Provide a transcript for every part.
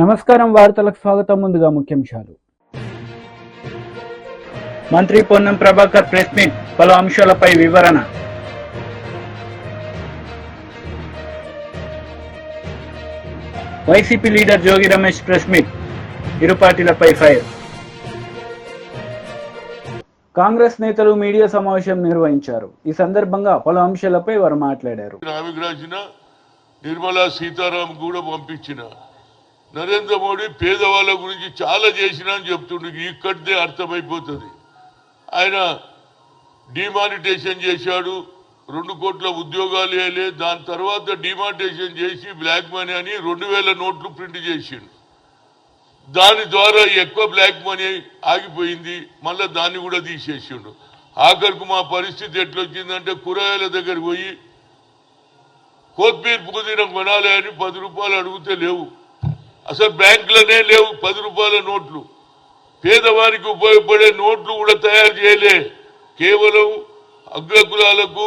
నమస్కారం వార్తలకు స్వాగతం. ముందుగా ముఖ్యాంశాలు. మంత్రి పొన్నం ప్రభాకర్ ప్రెస్ మీట్, పలు అంశాలపై వివరణ. YCP leader Jogi Ramesh press meet, ఇరు పార్టీలపై ఫైర్. కాంగ్రెస్ నేతలు మీడియా సమావేశం నిర్వహించారు. ఈ సందర్భంగా పలు అంశాలపై వారు మాట్లాడారు. నిర్మలా సీతారాం కూడా పంపించిన నరేంద్ర మోడీ పేదవాళ్ళ గురించి చాలా చేసినా అని చెప్తుండే. ఇక్కడిదే అర్థమైపోతుంది. ఆయన డిమానిటేషన్ చేశాడు, 2 కోట్ల ఉద్యోగాలు వేయలే. దాని తర్వాత డిమానిటేషన్ చేసి బ్లాక్ మనీ అని 2000 నోట్లు ప్రింట్ చేసిండు. దాని ద్వారా ఎక్కువ బ్లాక్ మనీ ఆగిపోయింది. మళ్ళీ దాన్ని కూడా తీసేసిండు. ఆఖరికి మా పరిస్థితి ఎట్లొచ్చిందంటే కూరగాయల దగ్గరికి పోయి కొత్తిమీర పుదీనా కొనాలి అని 10 రూపాయలు అడిగితే లేవు. అసలు బ్యాంకులోనే లేవు 10 రూపాయల నోట్లు. పేదవారికి ఉపయోగపడే నోట్లు కూడా తయారు చేయలే. కేవలం అగ్రకులాలకు,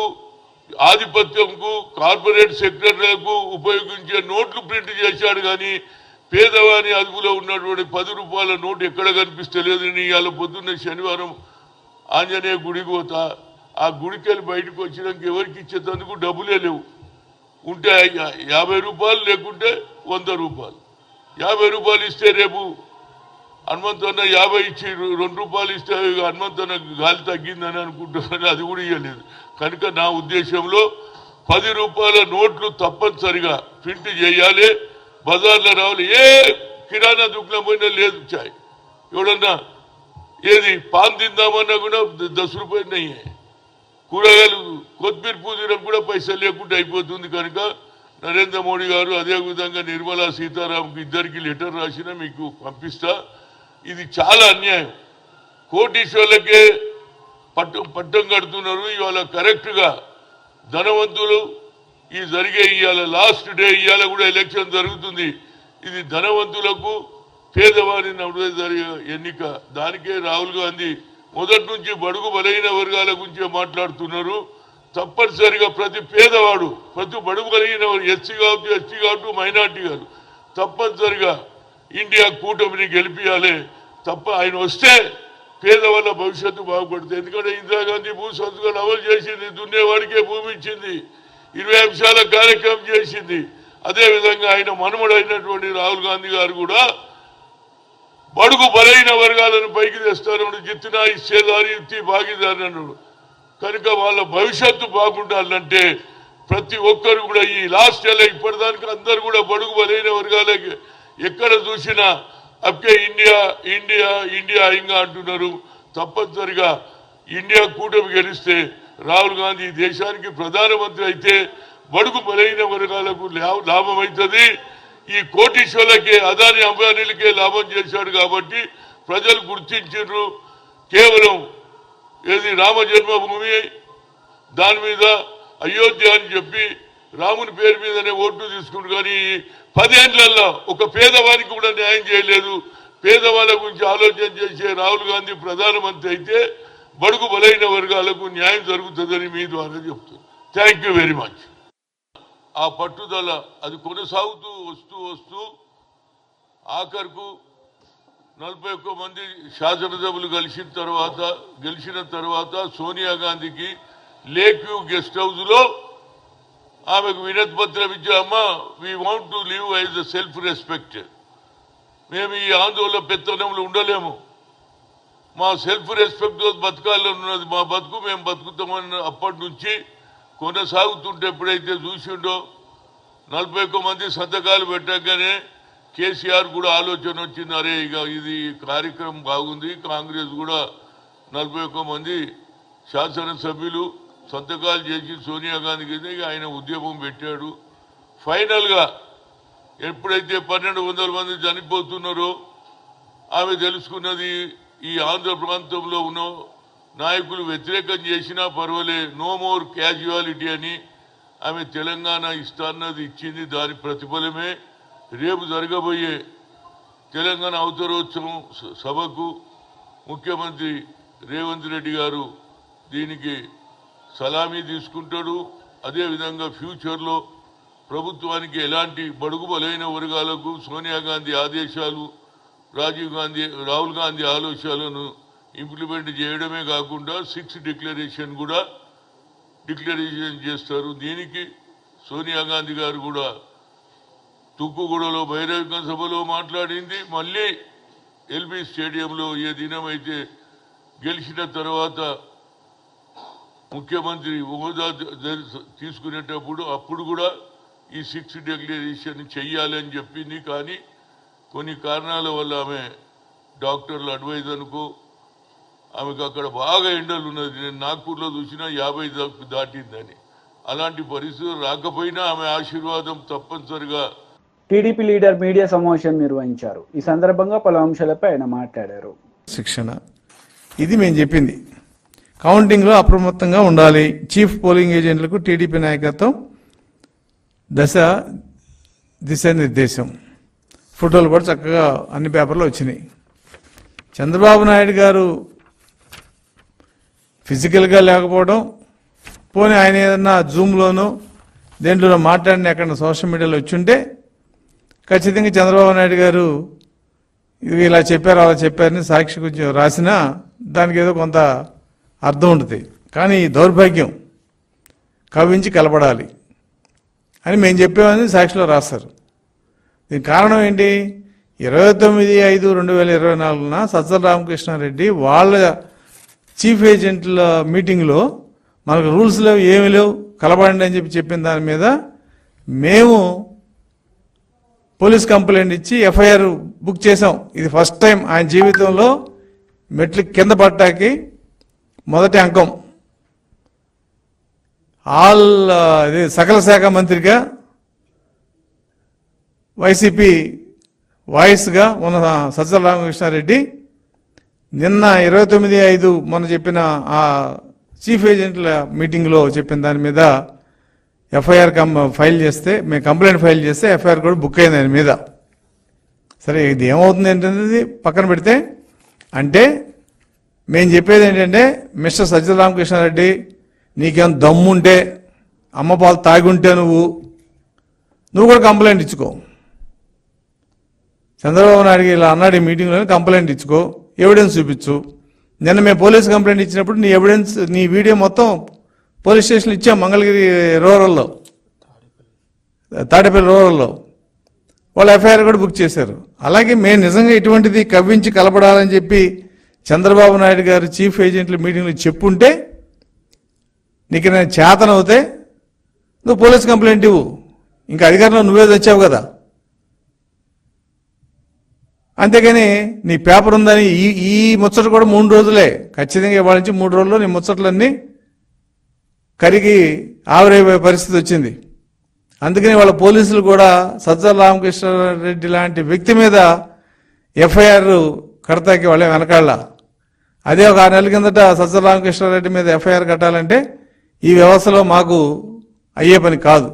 ఆధిపత్యంకు, కార్పొరేట్ సెక్టర్లకు ఉపయోగించే నోట్లు ప్రింట్ చేశాడు. కానీ పేదవాని అదుపులో ఉన్నటువంటి 10 రూపాయల నోటు ఎక్కడ కనిపిస్తలేదు. ఇవాళ పొద్దున్న శనివారం ఆంజనేయ గుడికి పోతా. ఆ గుడికి వెళ్ళి బయటకు వచ్చినాక ఎవరికి ఇచ్చేందుకు డబ్బులే లేవు. ఉంటే 50 రూపాయలు, లేకుంటే 100 రూపాయలు. 50 రూపాయలు ఇస్తే రేపు హనుమంతన్న 50 ఇచ్చి 2 రూపాయలు ఇస్తే హనుమంతన్న గాలి తగ్గిందని అనుకుంటున్నాను. అది కూడా ఇవ్వలేదు. కనుక నా ఉద్దేశంలో 10 రూపాయల నోట్లు తప్పనిసరిగా ప్రింట్ చేయాలి. బజార్లో రావాలి. ఏ కిరాణా దుకాణం పోయినా లేదు. చాయ్ ఎవడన్నా ఏది పాన్ తిందామన్నా కూడా 10 రూపాయలు నయ్యే. కూరగాయలు, కొత్తిమీర పుదీనా కూడా పైసలు లేకుండా అయిపోతుంది. కనుక నరేంద్ర మోడీ గారు అదేవిధంగా నిర్మలా సీతారాంకి ఇద్దరికి లెటర్ రాసినా మీకు పంపిస్తా. ఇది చాలా అన్యాయం. కోటీశ్వర్లకే పట్టం కడుతున్నారు. ఇవాళ కరెక్ట్గా ధనవంతులు ఈ జరిగే ఇవాళ లాస్ట్ డే, ఇవాళ కూడా ఎలక్షన్ జరుగుతుంది. ఇది ధనవంతులకు పేదవారి నడుమ జరిగే ఎన్నిక. దానికే రాహుల్ గాంధీ మొదటి నుంచి బడుగు బలహీన వర్గాల గురించే మాట్లాడుతున్నారు. తప్పనిసరిగా ప్రతి పేదవాడు, ప్రతి బడుగు బలహీన ఎస్సీ కావచ్చు, ఎస్టీ కావచ్చు, మైనార్టీ కాదు, తప్పనిసరిగా ఇండియా కూటమిని గెలిపియాలి. తప్ప ఆయన వస్తే పేదవాళ్ళ భవిష్యత్తు బాగుపడుతుంది. ఎందుకంటే ఇందిరాగాంధీ భూ సంస్కరణ అమలు చేసింది, దున్నేవాడికే భూమి ఇచ్చింది, 20 అంశాల కార్యక్రమం చేసింది. అదేవిధంగా ఆయన మనుమడైనటువంటి రాహుల్ గాంధీ గారు కూడా బడుగు బలైన వర్గాలను పైకి తెస్తారన్నాడు. జిత్తునా ఇచ్చేదారి ఇత్తి భాగీదారి అన్నాడు. కనుక వాళ్ళ భవిష్యత్తు బాగుండాలంటే ప్రతి ఒక్కరు కూడా ఈ లాస్ట్ ఇయర్ ఇప్పటిదానికి అందరూ కూడా బడుగు బలైన వర్గాలకి ఎక్కడ చూసినా అప్కే ఇండియా ఇండియా ఇండియా ఇంకా అంటున్నారు. తప్పనిసరిగా ఇండియా కూటమి గెలిస్తే రాహుల్ గాంధీ దేశానికి ప్రధానమంత్రి అయితే బడుగు బలైన వర్గాలకు లాభం అవుతుంది. ఈ కోటీశ్వర్లకే, అదాని అంబానీలకే లాభం చేశాడు. కాబట్టి ప్రజలు గుర్తించారు. కేవలం ఏది రామ జన్మభూమి దాని మీద అయోధ్య అని చెప్పి రాముని పేరు మీదనే ఓట్లు తీసుకుంటు. కానీ 10 ఏళ్లలో ఒక పేదవానికి కూడా న్యాయం చేయలేదు. పేదవాళ్ళ గురించి ఆలోచన చేసే రాహుల్ గాంధీ ప్రధానమంత్రి అయితే బడుగు బలైన వర్గాలకు న్యాయం జరుగుతుందని మీ ద్వారా చెప్తున్నాను. Thank you very much. ఆ పట్టుదల అది కొనసాగుతూ వస్తూ ఆఖరుకు 41 మంది శాసనసభ్యులు గెలిచిన తర్వాత సోనియా గాంధీకి లేక్ వ్యూ గెస్ట్ హౌస్ లో ఆమెకు వినతి పత్రం ఇచ్చామా, we want to live as a self respect. మేము ఈ ఆందోళన పెత్తనంలో ఉండలేము. మా సెల్ఫ్ రెస్పెక్ట్ బతకాలన్నది మా బతుకు, మేము బతుకుతామని అప్పటి నుంచి కొనసాగుతుంటే ఎప్పుడైతే చూసిండో 41 మంది సంతకాలు పెట్టగానే కేసీఆర్ కూడా ఆలోచన వచ్చింది. అరే ఇక ఇది కార్యక్రమం బాగుంది, కాంగ్రెస్ కూడా 41 మంది శాసనసభ్యులు సంతకాలు చేసి సోనియా గాంధీకి ఆయన ఉద్యమం పెట్టాడు. ఫైనల్గా ఎప్పుడైతే 1200 మంది చనిపోతున్నారో ఆమె తెలుసుకున్నది ఈ ఆంధ్ర ప్రాంతంలో ఉన్న నాయకులు వ్యతిరేకం చేసినా పర్వాలే, నో మోర్ క్యాజువాలిటీ అని ఆమె తెలంగాణ ఇస్తాన్నది ఇచ్చింది. దాని ప్రతిఫలమే రేపు జరగబోయే తెలంగాణ అవతరోత్సవం సభకు ముఖ్యమంత్రి రేవంత్ రెడ్డి గారు దీనికి సలామీ తీసుకుంటాడు. అదేవిధంగా ఫ్యూచర్లో ప్రభుత్వానికి ఎలాంటి బడుగు బలైన వర్గాలకు సోనియా గాంధీ ఆదేశాలు, రాహుల్ గాంధీ ఆలోచనలను ఇంప్లిమెంట్ చేయడమే కాకుండా 6 డిక్లరేషన్ కూడా చేస్తారు. దీనికి సోనియా గాంధీ గారు కూడా తుక్కుగూడలో బహిరంగ సభలో మాట్లాడింది. మళ్ళీ ఎల్బీ స్టేడియంలో ఏ దినమైతే గెలిచిన తర్వాత ముఖ్యమంత్రి హోదా తీసుకునేటప్పుడు అప్పుడు కూడా ఈ 6 డిక్లరేషన్ చెయ్యాలని చెప్పింది. కానీ కొన్ని కారణాల వల్ల ఆమె డాక్టర్ల అడ్వైజ్ అనుకో ఆమెకు అక్కడ బాగా ఎండలు ఉన్నది. నేను నాగ్పూర్లో చూసినా 50 దాటిందని. అలాంటి పరిస్థితులు రాకపోయినా ఆమె ఆశీర్వాదం తప్పనిసరిగా. టీడీపీ లీడర్ మీడియా సమావేశం నిర్వహించారు. ఈ సందర్భంగా పలు అంశాలపై ఆయన మాట్లాడారు. శిక్షణ ఇది మేము చెప్పింది. కౌంటింగ్లో అప్రమత్తంగా ఉండాలి. చీఫ్ పోలింగ్ ఏజెంట్లకు టీడీపీ నాయకత్వం దిశానిర్దేశం. ఫోటోలు కూడా చక్కగా అన్ని పేపర్లో వచ్చినాయి. చంద్రబాబు నాయుడు గారు ఫిజికల్గా లేకపోవడం, పోనీ ఆయన ఏదన్నా జూమ్లోనో దేంట్లోనో మాట్లాడిన ఎక్కడ సోషల్ మీడియాలో వచ్చుంటే ఖచ్చితంగా చంద్రబాబు నాయుడు గారు ఇది ఇలా చెప్పారు అలా చెప్పారని సాక్షి కొంచెం రాసినా దానికి ఏదో కొంత అర్థం ఉంటుంది. కానీ దౌర్భాగ్యం కవించి కలపడాలి అని మేము చెప్పామని సాక్షిలో రాస్తారు. దీనికి కారణం ఏంటి? 29/5/2024 సజ్జల రామకృష్ణారెడ్డి వాళ్ళ చీఫ్ ఏజెంట్ల మీటింగ్లో మనకు రూల్స్ లేవు, ఏమి లేవు, కలపండి అని చెప్పిన దాని మీద మేము పోలీస్ కంప్లైంట్ ఇచ్చి ఎఫ్ఐఆర్ బుక్ చేసాం. ఇది ఫస్ట్ టైం ఆయన జీవితంలో మెట్లు కింద పట్టాకి మొదటి అంకం. సకల శాఖ మంత్రిగా వైసీపీ వాయిస్గా ఉన్న సజ్జల రామకృష్ణారెడ్డి నిన్న 29/5 మొన్న చెప్పిన ఆ చీఫ్ ఏజెంట్ల మీటింగ్లో చెప్పిన దాని మీద ఎఫ్ఐఆర్ ఫైల్ చేస్తే, మేము కంప్లైంట్ ఫైల్ చేస్తే ఎఫ్ఐఆర్ కూడా బుక్ అయింది ఆయన మీద. సరే, ఇది ఏమవుతుంది ఏంటనేది పక్కన పెడితే, అంటే మేము చెప్పేది ఏంటంటే, మిస్టర్ సజ్జల రామకృష్ణారెడ్డి నీకేం దమ్ముంటే, అమ్మ పాలు తాగుంటే నువ్వు కూడా కంప్లైంట్ ఇచ్చుకో. చంద్రబాబు నాయుడు ఇలా అన్నాడు ఈ మీటింగ్లో, కంప్లైంట్ ఇచ్చుకో, ఎవిడెన్స్ చూపించు. నిన్న మేము పోలీస్ కంప్లైంట్ ఇచ్చినప్పుడు నీ ఎవిడెన్స్, నీ వీడియో మొత్తం పోలీస్ స్టేషన్లో ఇచ్చాం. మంగళగిరి రూరల్లో, తాడేపల్లి రూరల్లో వాళ్ళు ఎఫ్ఐఆర్ కూడా బుక్ చేశారు. అలాగే మేము నిజంగా ఇటువంటిది కవ్వించి కలపడాలని చెప్పి చంద్రబాబు నాయుడు గారు చీఫ్ ఏజెంట్ల మీటింగ్లో చెప్పుంటే, నీకు నేను చేతనవుతే నువ్వు పోలీస్ కంప్లైంట్ ఇవ్వు. ఇంకా అధికారంలో నువ్వే తెచ్చావు కదా. అంతేగాని నీ పేపర్ ఉందని ఈ ముచ్చట కూడా 3 రోజులే, ఖచ్చితంగా ఇవాళ నుంచి 3 రోజుల్లో నీ ముచ్చట్లన్నీ కరిగి ఆవిరైపోయే పరిస్థితి వచ్చింది. అందుకని వాళ్ళ పోలీసులు కూడా సజ్జల రామకృష్ణారెడ్డి లాంటి వ్యక్తి మీద ఎఫ్ఐఆర్ కడతాకి వాళ్ళే వెనకాళ్ళ. అదే ఒక 6 నెలల కిందట సజ్జల రామకృష్ణారెడ్డి మీద ఎఫ్ఐఆర్ కట్టాలంటే ఈ వ్యవస్థలో మాకు అయ్యే పని కాదు.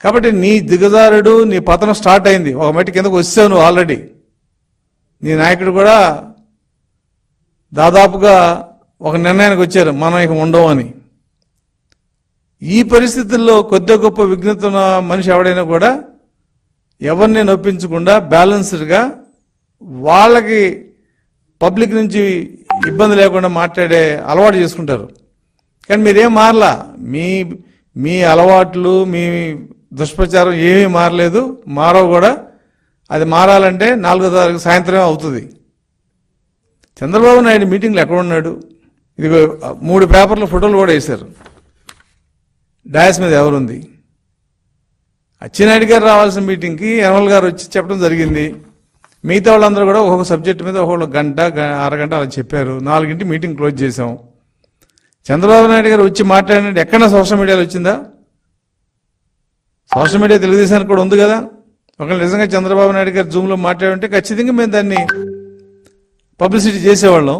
కాబట్టి నీ దిగజారుడు, నీ పతనం స్టార్ట్ అయింది. ఒక మట్టి కిందకు వచ్చావు నువ్వు ఆల్రెడీ. నీ నాయకుడు కూడా దాదాపుగా ఒక నిర్ణయానికి వచ్చారు, మనం ఇక ఉండవు అని. ఈ పరిస్థితుల్లో కొద్ది గొప్ప విఘ్నత ఉన్న మనిషి ఎవడైనా కూడా ఎవరిని నొప్పించకుండా బ్యాలెన్స్డ్గా వాళ్ళకి పబ్లిక్ నుంచి ఇబ్బంది లేకుండా మాట్లాడే అలవాటు చేసుకుంటారు. కానీ మీరేం మారలా. మీ అలవాట్లు, మీ దుష్ప్రచారం ఏమీ మారలేదు, మారవు కూడా. అది మారాలంటే 4వ తారీఖు సాయంత్రమే అవుతుంది. చంద్రబాబు నాయుడు మీటింగ్లో ఎక్కడ ఉన్నాడు? ఇది 3 పేపర్ల ఫోటోలు కూడా వేశారు. డాయస్ మీద ఎవరుంది? అచ్చెన్నాయుడు గారు రావాల్సిన మీటింగ్కి యనమల గారు వచ్చి చెప్పడం జరిగింది. మిగతా వాళ్ళందరూ కూడా ఒక్కొక్క సబ్జెక్టు మీద ఒక్కొక్క గంట, అరగంట అలా చెప్పారు. 4ంటికి మీటింగ్ క్లోజ్ చేశాం. చంద్రబాబు నాయుడు గారు వచ్చి మాట్లాడినట్టు ఎక్కడన్నా సోషల్ మీడియాలో వచ్చిందా? సోషల్ మీడియా తెలుగుదేశానికి కూడా ఉంది కదా. ఒకవేళ నిజంగా చంద్రబాబు నాయుడు గారు జూమ్లో మాట్లాడుంటే ఖచ్చితంగా మేము దాన్ని పబ్లిసిటీ చేసేవాళ్ళం.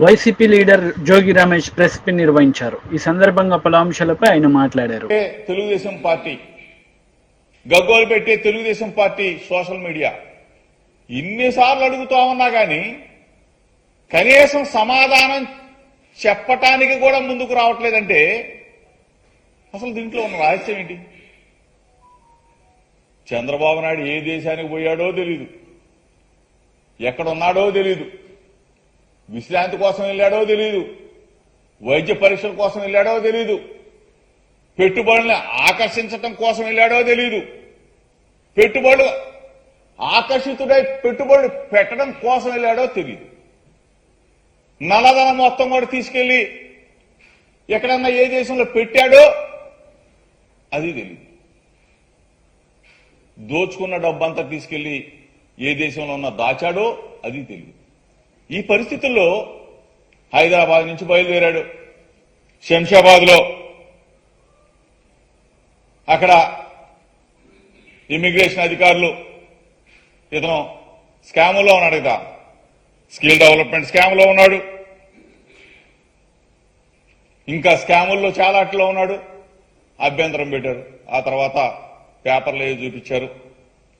YCP leader Jogi Ramesh press meet నిర్వహించారు. ఈ సందర్భంగా పలు అంశాలపై ఆయన మాట్లాడారు. తెలుగుదేశం పార్టీ గగ్గోలు పెట్టే తెలుగుదేశం పార్టీ సోషల్ మీడియా ఇన్నిసార్లు అడుగుతా ఉన్నా కానీ కనీసం సమాధానం చెప్పటానికి కూడా ముందుకు రావట్లేదంటే అసలు దీంట్లో ఉన్న రహస్యం ఏంటి? చంద్రబాబు నాయుడు ఏ దేశానికి పోయాడో తెలీదు, ఎక్కడున్నాడో తెలీదు, విశ్రాంతి కోసం వెళ్ళాడో తెలీదు, వైద్య పరీక్షల కోసం వెళ్ళాడో తెలీదు, పెట్టుబడుల్ని ఆకర్షించటం కోసం వెళ్ళాడో తెలీదు, పెట్టుబడులు ఆకర్షితుడై పెట్టుబడులు పెట్టడం కోసం వెళ్ళాడో తెలియదు. నల్లధనం మొత్తం కూడా తీసుకెళ్లి ఎక్కడన్నా ఏ దేశంలో పెట్టాడో అది తెలియదు. దోచుకున్న డబ్బంతా తీసుకెళ్లి ఏ దేశంలో ఉన్న దాచాడో అది తెలియదు. ఈ పరిస్థితుల్లో హైదరాబాద్ నుంచి బయలుదేరాడు. శంషాబాద్ లో అక్కడ ఇమిగ్రేషన్ అధికారులు ఇతను స్కాములో ఉన్నాడు కదా, స్కిల్ డెవలప్మెంట్ స్కామ్లో ఉన్నాడు, ఇంకా స్కాముల్లో చాలా అట్లా ఉన్నాడు. అభ్యంతరం పెట్టారు. ఆ తర్వాత పేపర్లు ఏది చూపించారు,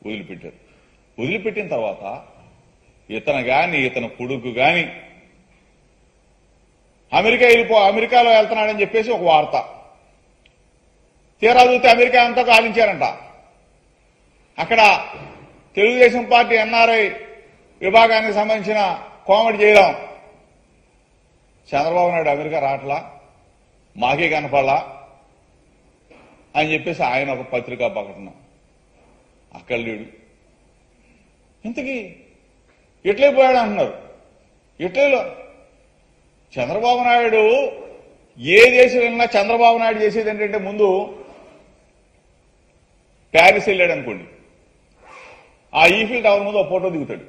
వదిలిపెట్టారు. వదిలిపెట్టిన తర్వాత ఇతను గాని ఇతను కొడుకు గాని అమెరికాలో వెళ్తున్నాడని చెప్పేసి ఒక వార్త. తీరా చూస్తే అమెరికా అంతా కాలించారంట. అక్కడ తెలుగుదేశం పార్టీ ఎన్ఆర్ఐ విభాగానికి సంబంధించిన కోమటి జయరాం, చంద్రబాబు నాయుడు అమెరికా రావట్లా, మాకే కనపడలా అని చెప్పేసి ఆయన ఒక పత్రికా ప్రకటన. అక్కడ లేడు. ఇంతకీ ఇట్లే పోయాడు అంటున్నారు. ఇట్లీలో చంద్రబాబు నాయుడు ఏ దేశం వెళ్ళినా చంద్రబాబు నాయుడు చేసేది ఏంటంటే ముందు ప్యారిస్ వెళ్ళాడు అనుకోండి, ఆ ఈఫిల్ టవర్ ముందు ఒక ఫోటో దిగుతాడు,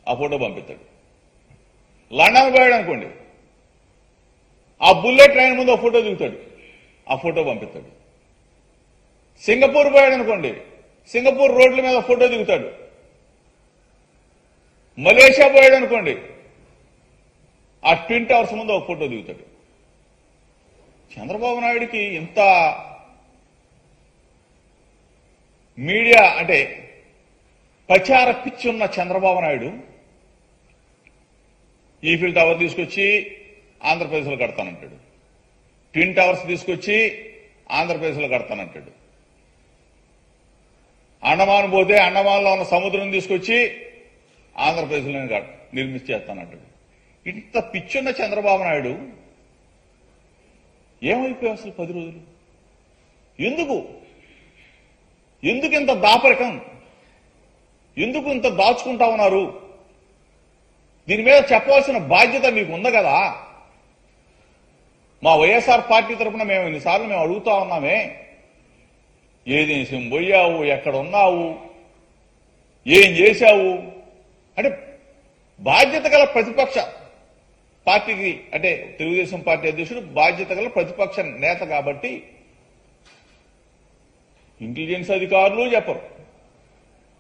ఆ ఫోటో పంపిస్తాడు. లండన్ పోయాడు అనుకోండి, ఆ బుల్లెట్ ట్రైన్ ముందు ఒక ఫోటో దిగుతాడు, ఆ ఫోటో పంపిస్తాడు. సింగపూర్ పోయాడు అనుకోండి, సింగపూర్ రోడ్ల మీద ఫోటో దిగుతాడు. మలేషియా పోయాడు అనుకోండి, ఆ ట్విన్ టవర్స్ ముందు ఒక ఫోటో దిగుతాడు. చంద్రబాబు నాయుడికి ఇంత మీడియా అంటే ప్రచార పిచ్చి ఉన్న చంద్రబాబు నాయుడు ఈఫిల్ టవర్ తీసుకొచ్చి ఆంధ్రప్రదేశ్లో కడతానంటాడు, ట్విన్ టవర్స్ తీసుకొచ్చి ఆంధ్రప్రదేశ్లో కడతానంటాడు, అండమాన్ పోతే అండమాన్లో ఉన్న సముద్రం తీసుకొచ్చి ఆంధ్రప్రదేశ్లో నిర్మించేస్తానంటాడు. ఇంత పిచ్చున్న చంద్రబాబు నాయుడు ఏమైపోయావు అసలు 10 రోజులు? ఎందుకు ఇంత దాపరికం? ఎందుకు ఇంత దాచుకుంటా ఉన్నారు? దీని మీద చెప్పవలసిన బాధ్యత మీకు ఉంది కదా. మా వైఎస్ఆర్ పార్టీ తరఫున మేము ఎన్నిసార్లు మేము అడుగుతా ఉన్నామే, ఏ దేశం పోయావు, ఎక్కడ ఉన్నావు, ఏం చేశావు అంటే బాధ్యత గల ప్రతిపక్ష పార్టీకి, అంటే తెలుగుదేశం పార్టీ అధ్యక్షుడు బాధ్యత గల ప్రతిపక్ష నేత కాబట్టి ఇంటెలిజెన్స్ అధికారులు చెప్పరు.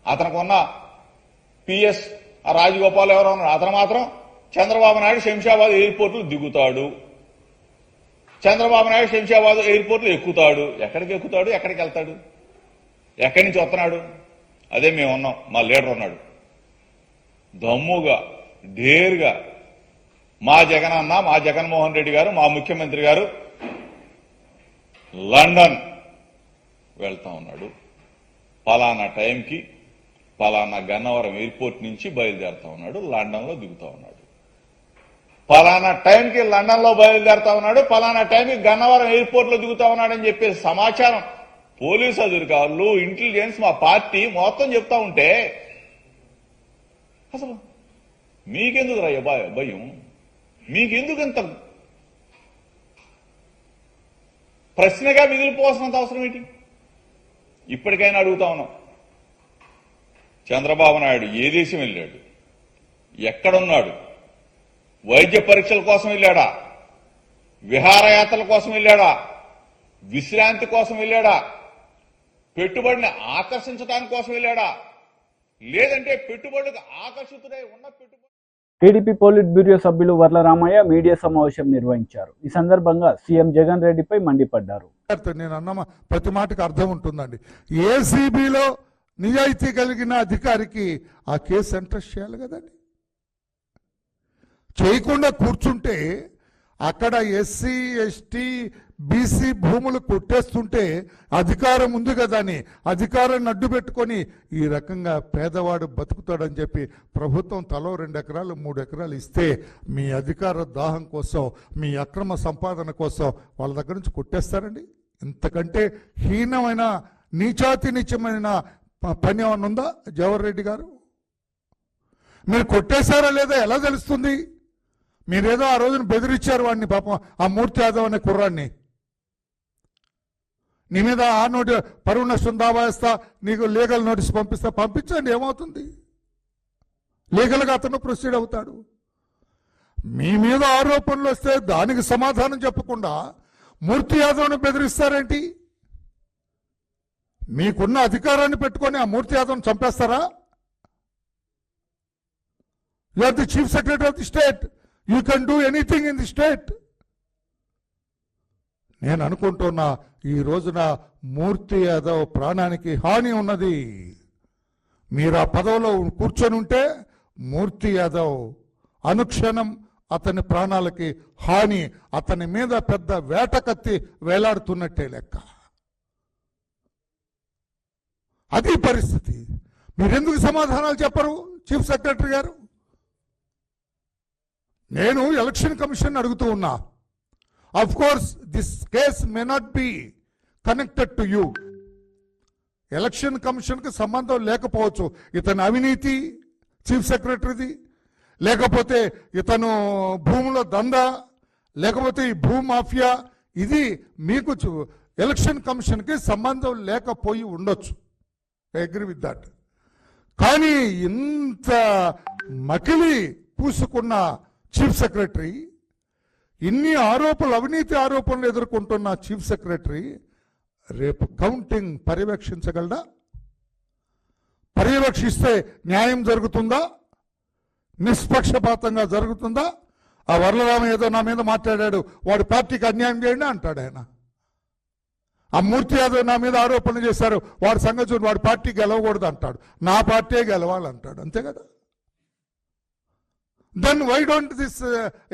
అతనికి ఉన్న పిఎస్ రాజగోపాల్ ఎవరో ఉన్నాడు, అతను మాత్రం చంద్రబాబు నాయుడు శంషాబాద్ ఎయిర్పోర్ట్లో దిగుతాడు, చంద్రబాబు నాయుడు శంషాబాద్ ఎయిర్పోర్ట్లో ఎక్కుతాడు. ఎక్కడికి ఎక్కుతాడు, ఎక్కడికి వెళ్తాడు, ఎక్కడి నుంచి వస్తున్నాడు? అదే మేము ఉన్నాం, మా లీడర్ ఉన్నాడు. దమ్ముగా ఢేరుగా మా జగన్ అన్న, మా జగన్మోహన్ రెడ్డి గారు, మా ముఖ్యమంత్రి గారు లండన్ వెళ్తా ఉన్నాడు. పలానా టైంకి పలానా గన్నవరం ఎయిర్పోర్ట్ నుంచి బయలుదేరుతా ఉన్నాడు, లండన్ లో దిగుతా ఉన్నాడు. పలానా టైంకి లండన్ లో బయలుదేరుతా ఉన్నాడు, పలానా టైంకి గన్నవరం ఎయిర్పోర్ట్ లో దిగుతా ఉన్నాడని చెప్పే సమాచారం పోలీసు అధికారులు, ఇంటెలిజెన్స్, మా పార్టీ మొత్తం చెప్తా ఉంటే అసలు మీకెందుకు రా భయం? మీకెందుకు ఇంత ప్రశ్నగా మిగిలిపోవాల్సినంత అవసరం ఏంటి? ఇప్పటికైనా అడుగుతా ఉన్నాం, చంద్రబాబు నాయుడు ఏ దేశం వెళ్ళాడు, ఎక్కడున్నాడు, వైద్య పరీక్షల కోసం వెళ్ళాడా, విహారయాత్రల కోసం వెళ్ళాడా, విశ్రాంతి కోసం వెళ్ళాడా, పెట్టుబడిని ఆకర్షించడానికి కోసం వెళ్ళాడా, లేదంటే పెట్టుబడులకు ఆకర్షితుడై ఉన్న పెట్టుబడి. టీడీపీ పోలిట్ బ్యూరో సభ్యులు వర్ల రామయ్య మీడియా సమావేశం నిర్వహించారు. ఈ సందర్భంగా సీఎం జగన్ రెడ్డిపై మండిపడ్డారు. నేను అన్న ప్రతి మాటకు అర్థం ఉంటుందండి. ఏసీబీలో నిజాయితీ కలిగిన అధికారికి ఆ కేసు ఎంట్రెస్ట్ చేయాలి కదండి. చేయకుండా కూర్చుంటే అక్కడ ఎస్సీ, ఎస్టీ, బీసీ భూములు కొట్టేస్తుంటే అధికారం ఉంది కదా అని అధికారాన్ని అడ్డు పెట్టుకొని ఈ రకంగా పేదవాడు బతుకుతాడని చెప్పి ప్రభుత్వం తలో 2 ఎకరాలు 3 ఎకరాలు ఇస్తే మీ అధికార దాహం కోసం మీ అక్రమ సంపాదన కోసం వాళ్ళ దగ్గర నుంచి కొట్టేస్తారండి. ఇంతకంటే హీనమైన నీచాతినిత్యమైన పని ఏమన్నా ఉందా జవహర్ రెడ్డి గారు? మీరు కొట్టేశారా లేదా ఎలా తెలుస్తుంది? మీరేదో ఆ రోజున బెదిరించారు వాడిని, పాపం ఆ మూర్తి యాదవ్ అనే కుర్రాన్ని. నీ మీద ఆ పరువు నష్టం దావా వేస్తా, నీకు లీగల్ నోటీస్ పంపిస్తా, పంపించండి, ఏమవుతుంది? లీగల్గా అతను ప్రొసీడ్ అవుతాడు. మీ మీద ఆరోపణలు వస్తే దానికి సమాధానం చెప్పకుండా మూర్తి యాదవ్ని బెదిరిస్తారేంటి? మీకున్న అధికారాన్ని పెట్టుకొని ఆ మూర్తి యాదవ్ని చంపేస్తారా? You are the chief secretary of the state, you can do anything in the state. నేను అనుకుంటున్నా ఈ రోజున మూర్తి యాదవ్ ప్రాణానికి హాని ఉన్నది. మీరు ఆ పదవిలో కూర్చొని ఉంటే మూర్తి యాదవ్ అనుక్షణం అతని ప్రాణాలకి హాని, అతని మీద పెద్ద వేటకత్తి వేలాడుతున్నట్టే లెక్క. అది పరిస్థితి. మీరెందుకు సమాధానాలు చెప్పరు చీఫ్ సెక్రటరీ గారు? నేను ఎలక్షన్ కమిషన్ అడుగుతూ ఉన్నా. Of course this case may not be connected to you. Election కమిషన్కి సంబంధం లేకపోవచ్చు. ఇతని అవినీతి చీఫ్ సెక్రటరీది, లేకపోతే ఇతను భూముల దందా, లేకపోతే ఈ భూ మాఫియా, ఇది మీకు ఎలక్షన్ కమిషన్కి సంబంధం లేకపోయి ఉండొచ్చు. I agree with that. కానీ ఇంత మకిలి పూసుకున్న చీఫ్ సెక్రటరీ, ఇన్ని ఆరోపణలు, అవినీతి ఆరోపణలు ఎదుర్కొంటున్న చీఫ్ సెక్రటరీ రేపు కౌంటింగ్ పర్యవేక్షించగలడా? పర్యవేక్షిస్తే న్యాయం జరుగుతుందా? నిష్పక్షపాతంగా జరుగుతుందా? ఆ వరలరామ ఏదో నా మీద మాట్లాడాడు, వాడి పార్టీకి అన్యాయం చేయండి అంటాడు ఆయన. ఆ మూర్తి యాదవ్ నా మీద ఆరోపణలు చేశారు, వాడి సంగతి చూడు, వాడి పార్టీ గెలవకూడదు అంటాడు, నా పార్టీ గెలవాలంటాడు. అంతే కదా? Then why don't this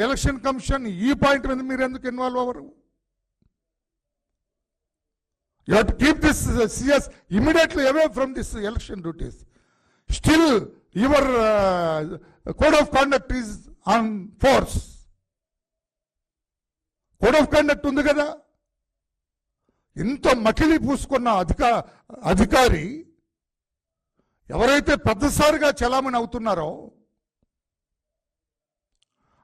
election commission ఈ పాయింట్ మీద మీరు ఎందుకు ఇన్వాల్వ్ అవ్వరు? You have to keep this CS immediately away from this election duties. Still your code of conduct is on force. Code of conduct ఉంది కదా. ఇంత మకిలి పూసుకున్న అధికారి ఎవరైతే పెద్దసారిగా చలామణి అవుతున్నారో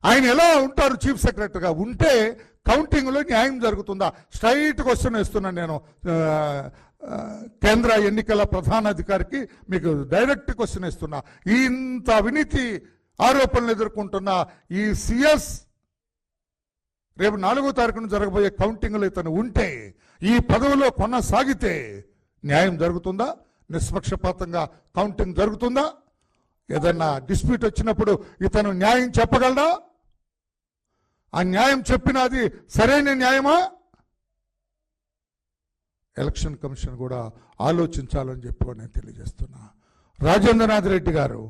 ఆయన ఎలా ఉంటారు చీఫ్ సెక్రటరీగా? ఉంటే కౌంటింగ్లో న్యాయం జరుగుతుందా? స్ట్రైట్ క్వశ్చన్ ఇస్తున్నాను నేను కేంద్ర ఎన్నికల ప్రధానాధికారికి, మీకు డైరెక్ట్ క్వశ్చన్ ఇస్తున్నా. ఇంత అవినీతి ఆరోపణలు ఎదుర్కొంటున్న ఈ CS రేపు 4వ తారీఖున జరగబోయే కౌంటింగ్లో ఇతను ఉంటే, ఈ పదవిలో కొనసాగితే న్యాయం జరుగుతుందా? నిష్పక్షపాతంగా కౌంటింగ్ జరుగుతుందా? ఏదన్నా డిస్ప్యూట్ వచ్చినప్పుడు ఇతను న్యాయం చెప్పగలడా? ఆ న్యాయం చెప్పినది సరైన న్యాయమా? ఎలక్షన్ కమిషన్ కూడా ఆలోచించాలని చెప్పి నేను తెలియజేస్తున్నా. రాజేంద్రనాథ్ రెడ్డి గారు,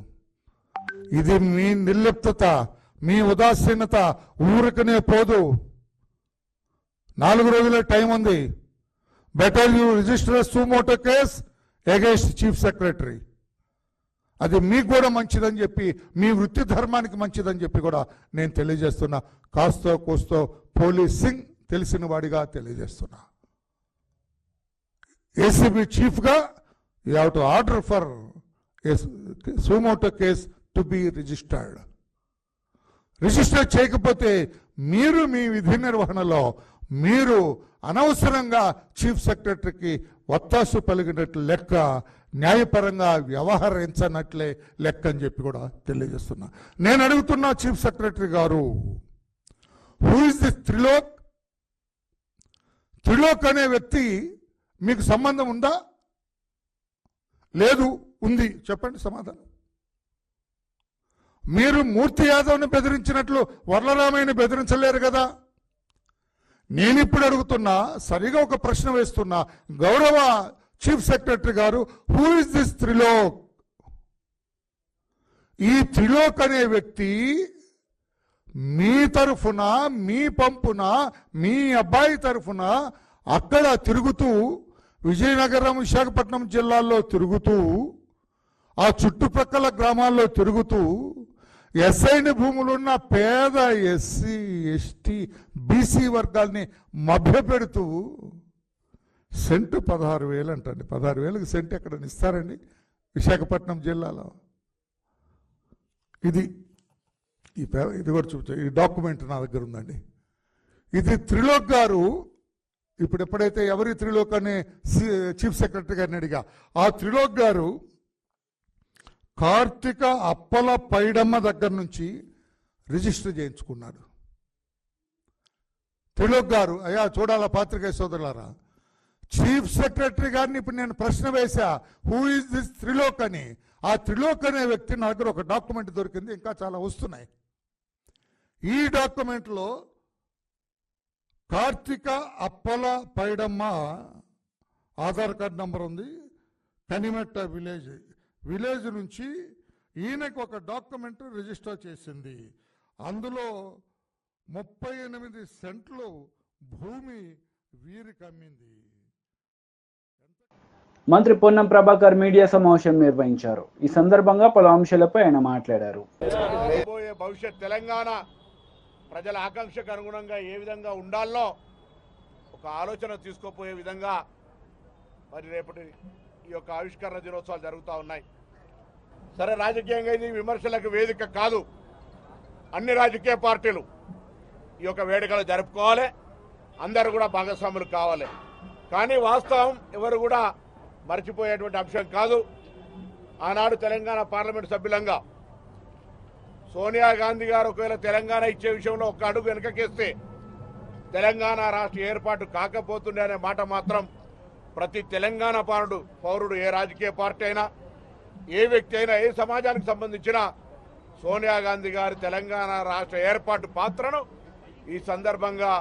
ఇది మీ నిర్లిప్తత, మీ ఉదాసీనత ఊరికనే పోదు. 4 రోజులే టైం ఉంది. Better you register suo motu case against chief secretary. అది మీకు కూడా మంచిదని చెప్పి, మీ వృత్తి ధర్మానికి మంచిదని చెప్పి కూడా నేను తెలియజేస్తున్నా. కాస్తో కోస్తో పోలీసింగ్ తెలిసిన వాడిగా తెలియజేస్తున్నా. ACB చీఫ్గా you have to order for suo motu case to be registered. Register చేయకపోతే మీరు మీ విధి నిర్వహణలో మీరు అనవసరంగా చీఫ్ సెక్రటరీకి ఒత్తాసు పలికినట్లు లెక్క, న్యాయపరంగా వ్యవహరించనట్లే లెక్క అని చెప్పి కూడా తెలియజేస్తున్నా. నేను అడుగుతున్నా చీఫ్ సెక్రటరీ గారు, who is this Trilok? Trilok అనే వ్యక్తి మీకు సంబంధం ఉందా? లేదు. ఉంది. చెప్పండి సమాధానం. మీరు మూర్తి యాదవ్ని బెదిరించినట్లు వరలరామయ్యని బెదిరించలేరు కదా. నేను ఇప్పుడు అడుగుతున్నా, సరిగా ఒక ప్రశ్న వేస్తున్నా. గౌరవ చీఫ్ సెక్రటరీ గారు, హూ ఇస్ దిస్ త్రిలోక్? ఈ త్రిలోక్ అనే వ్యక్తి మీ తరఫున, మీ పంపున, మీ అబ్బాయి తరఫున అక్కడ తిరుగుతూ, విజయనగరం, విశాఖపట్నం జిల్లాల్లో తిరుగుతూ, ఆ చుట్టుప్రక్కల గ్రామాల్లో తిరుగుతూ, ఎస్ఐని భూములున్న పేద ఎస్సీ, ఎస్టీ, బీసీ వర్గాల్ని మభ్యపెడుతూ సెంటు 16,000 అంటండి. 16,000కి సెంటు ఎక్కడ ఇస్తారండి విశాఖపట్నం జిల్లాలో? ఇది కూడా చూపించా. ఈ డాక్యుమెంట్ నా దగ్గర ఉందండి. ఇది త్రిలోక్ గారు ఇప్పుడు ఎప్పుడైతే ఎవరి త్రిలోక్ అని చీఫ్ సెక్రటరీ గారిని అడిగా, ఆ త్రిలోక్ గారు కార్తీక అప్పల పైడమ్మ దగ్గర నుంచి రిజిస్టర్ చేయించుకున్నాడు. త్రిలోక్ గారు, అయ్యా చూడాలా పాత్రికేయ సోదరులారా, చీఫ్ సెక్రటరీ గారిని ఇప్పుడు నేను ప్రశ్న వేశా, హూ ఈజ్ దిస్ త్రిలోక్ అని. ఆ త్రిలోక్ అనే వ్యక్తి నా దగ్గర ఒక డాక్యుమెంట్ దొరికింది, ఇంకా చాలా వస్తున్నాయి. ఈ డాక్యుమెంట్లో కార్తీక అప్పల పైడమ్మ ఆధార్ కార్డ్ నంబర్ ఉంది, కనిమెట్ట విలేజ్ నుంచి ఈయనకు ఒక డాక్యుమెంట్ రిజిస్టర్ చేసింది. అందులో 38 సెంట్లు భూమి వీరికి అమ్మింది. మంత్రి పొన్నం ప్రభాకర్ మీడియా సమావేశం నిర్వహించారు. ఈ సందర్భంగా పలు అంశాలపై ఆయన మాట్లాడారు. రాబోయే భవిష్యత్ తెలంగాణ ప్రజల ఆకాంక్షకు అనుగుణంగా ఏ విధంగా ఉండాలో ఒక ఆలోచన తీసుకోపోయే విధంగా మరి రేపటి ఈ యొక్క ఆవిష్కరణ దినోత్సవాలు జరుగుతూ ఉన్నాయి. సరే, రాజకీయంగా ఇది విమర్శలకు వేదిక కాదు. అన్ని రాజకీయ పార్టీలు ఈ యొక్క వేడుకలు జరుపుకోవాలి, అందరూ కూడా భాగస్వాములు కావాలి. కానీ వాస్తవం ఎవరు కూడా మర్చిపోయేటువంటి అంశం కాదు. ఆనాడు తెలంగాణ పార్లమెంటు సభ్యులంగా సోనియా గాంధీ గారు ఒకవేళ తెలంగాణ ఇచ్చే విషయంలో ఒక అడుగు వెనకకేస్తే తెలంగాణ రాష్ట్ర ఏర్పాటు కాకపోతుండే అనే మాట మాత్రం ప్రతి తెలంగాణ పౌరుడు, ఏ రాజకీయ పార్టీ అయినా, ఏ వ్యక్తి అయినా, ఏ సమాజానికి సంబంధించిన సోనియా గాంధీ గారి తెలంగాణ రాష్ట్ర ఏర్పాటు పాత్రను ఈ సందర్భంగా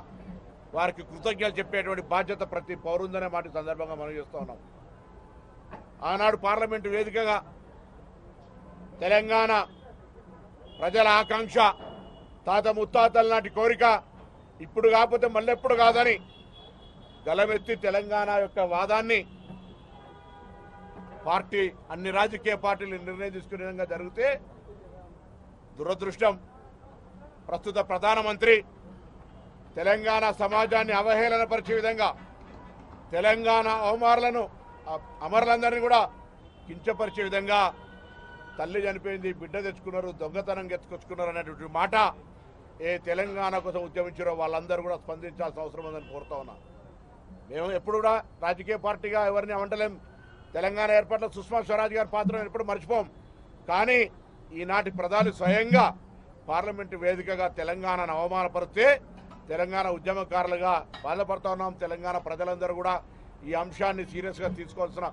వారికి కృతజ్ఞతలు చెప్పేటువంటి బాధ్యత ప్రతి పౌరుందనే మాట సందర్భంగా మనం చేస్తూ ఉన్నాం. ఆనాడు పార్లమెంటు వేదికగా తెలంగాణ ప్రజల ఆకాంక్ష, తాత ముత్తాతల నాటి కోరిక ఇప్పుడు కాకపోతే మళ్ళెప్పుడు కాదని గలమెత్తి తెలంగాణ యొక్క వాదాన్ని అన్ని రాజకీయ పార్టీలు నిర్ణయం తీసుకునే విధంగా జరిగితే దురదృష్టం ప్రస్తుత ప్రధానమంత్రి తెలంగాణ సమాజాన్ని అవహేళనపరిచే విధంగా, తెలంగాణ అమరులందరినీ కూడా కించపరిచే విధంగా తల్లి చనిపోయింది, బిడ్డ తెచ్చుకున్నారు, దొంగతనం ఎత్తుకొచ్చుకున్నారు అనేటువంటి మాట ఏ తెలంగాణ కోసం ఉద్యమించారో వాళ్ళందరూ కూడా స్పందించాల్సిన అవసరం ఉందని కోరుతా ఉన్నా. మేము ఎప్పుడు కూడా రాజకీయ పార్టీగా ఎవరిని అవంటలేం. తెలంగాణ ఏర్పాట్లో సుష్మా స్వరాజ్ గారి పాత్రను ఎప్పుడు మర్చిపోం. కానీ ఈనాటి ప్రధాని స్వయంగా పార్లమెంటు వేదికగా తెలంగాణను అవమానపరిస్తే తెలంగాణ ఉద్యమకారులుగా బాధపడుతూ ఉన్నాం. తెలంగాణ ప్రజలందరూ కూడా ఈ అంశాన్ని సీరియస్గా తీసుకోవాల్సిన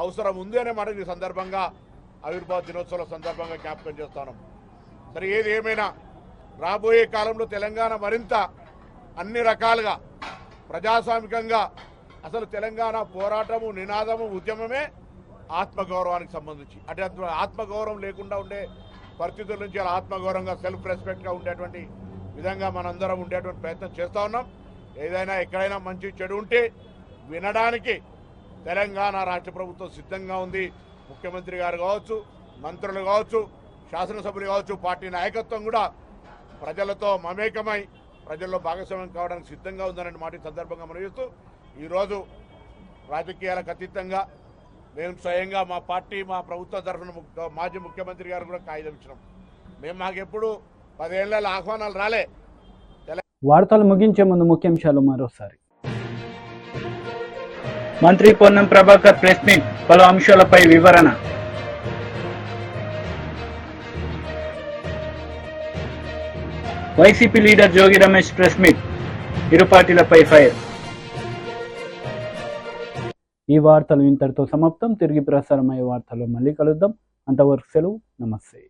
అవసరం ఉంది అనే మాట ఈ సందర్భంగా ఆవిర్భావ దినోత్సవం సందర్భంగా జ్ఞాపకం చేస్తాను. సరే, ఏది ఏమైనా రాబోయే కాలంలో తెలంగాణ మరింత అన్ని రకాలుగా ప్రజాస్వామికంగా, అసలు తెలంగాణ పోరాటము, నినాదము, ఉద్యమమే ఆత్మగౌరవానికి సంబంధించి, అంటే ఆత్మగౌరవం లేకుండా ఉండే పరిస్థితుల నుంచి అలా ఆత్మగౌరవంగా, సెల్ఫ్ రెస్పెక్ట్గా ఉండేటువంటి విధంగా మనందరం ఉండేటువంటి ప్రయత్నం చేస్తూ ఉన్నాం. ఏదైనా ఎక్కడైనా మంచి చెడు ఉంటే వినడానికి తెలంగాణ రాష్ట్ర ప్రభుత్వం సిద్ధంగా ఉంది. ముఖ్యమంత్రి గారు కావచ్చు, మంత్రులు కావచ్చు, శాసనసభ్యులు కావచ్చు, పార్టీ నాయకత్వం కూడా ప్రజలతో మమేకమై ప్రజల్లో భాగస్వామ్యం కావడానికి సిద్ధంగా ఉందనే మాట సందర్భంగా మనం చూస్తూ, ఈరోజు రాజకీయాలకు అతీతంగా మేము స్వయంగా మా పార్టీ, మా ప్రభుత్వం తరఫున మాజీ ముఖ్యమంత్రి గారు కూడా కాగితం ఇచ్చినాం. మాకెప్పుడు 10 ఏళ్ల ఆహ్వానాలు రాలే. వార్తలు ముగించే ముందు ముఖ్యాంశాలు మరోసారి. మంత్రి పొన్నం ప్రభాకర్ ప్రెస్ మీట్, పలు అంశాలపై వివరణ. YCP leader Jogi Ramesh press meet, ఇరు పార్టీలపై ఫైర్. ఈ వార్తలు ఇంతటితో సమాప్తం. తిరిగి ప్రసారమయ్యే వార్తలు మళ్ళీ కలుద్దాం. అంతవరకు సెలవు. నమస్తే.